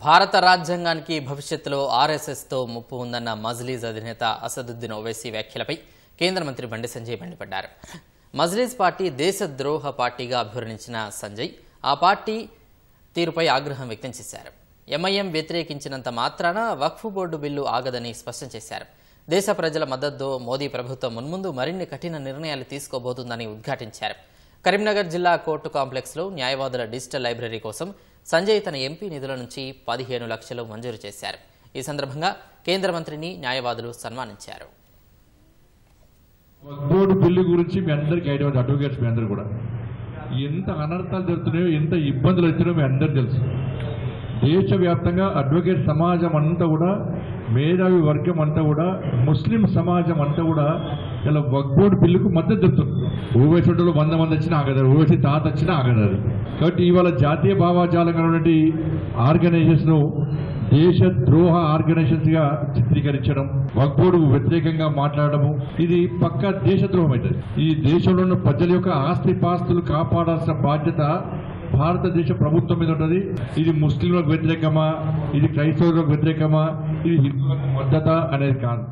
భారత రాజ్యాంగానికి భవిష్యత్తులో ఆర్ఎస్ఎస్తో ముప్పు ఉందన్న మజ్లీస్ అధినేత అసదుద్దీన్ ఓవైసీ వ్యాఖ్యలపై కేంద్ర మంత్రి బండి సంజయ్ మండిపడ్డారు. మజ్లీస్ పార్టీ దేశద్రోహ పార్టీగా అభివర్ణించిన సంజయ్ ఆ పార్టీ తీరుపై ఆగ్రహం వ్యక్తం చేశారు. ఎంఐఎం వ్యతిరేకించినంత మాత్రాన వక్ఫ్ బోర్డు బిల్లు ఆగదని స్పష్టం చేశారు. దేశ ప్రజల మద్దతుతో మోదీ ప్రభుత్వం మున్ముందు మరిన్ని కఠిన నిర్ణయాలు తీసుకోబోతుందని ఉద్ఘాటించారు. కరీంనగర్ జిల్లా కోర్టు కాంప్లెక్స్లో న్యాయవాదుల డిజిటల్ లైబ్రరీ కోసం సంజయ్ తన ఎంపీ నిధుల నుంచి 15 లక్షలు మంజూరు చేశారు. ఈ సందర్భంగా కేంద్ర మంత్రిని న్యాయవాదులు సన్మానించారు. బోర్డు బిల్లు గురించి మీ అందరికీ ఐడియా ఉంది. అడ్వకేట్స్ మీ అందరూ కూడా ఎంత అనర్థాలు జరుగుతున్నాయో, ఎంత ఇబ్బందులు వచ్చినాయో మీ అందరూ తెలుసు. దేశవ్యాప్తంగా అడ్వకేట్ సమాజం అంతా కూడా, మేధావి వర్గం అంతా కూడా, ముస్లిం సమాజం అంతా కూడా ఇలా వక్ఫ్ బోర్డు బిల్లుకు మద్దతు చెప్తుంది. ఓవైసీ 100 మంది వచ్చినా ఆగదారు, ఓవైసీ తాత వచ్చినా ఆగదారు. కాబట్టి ఇవాళ జాతీయ భావాజాలంగా ఉన్నటువంటి ఆర్గనైజేషన్ దేశ ద్రోహ ఆర్గనైజేషన్స్ గా చిత్రీకరించడం, వక్ఫ్ బోర్డుకు వ్యతిరేకంగా మాట్లాడము, ఇది పక్కా దేశద్రోహం అవుతుంది. ఈ దేశంలో ఉన్న ప్రజల యొక్క ఆస్తిపాస్తులు కాపాడాల్సిన బాధ్యత భారతదేశ ప్రభుత్వం మీద ఉంటుంది. ఇది ముస్లింలకు వ్యతిరేకమా, ఇది క్రైస్తవులకు వ్యతిరేకమా, ఇది హిందువులకు మద్దత అనేది కాదు.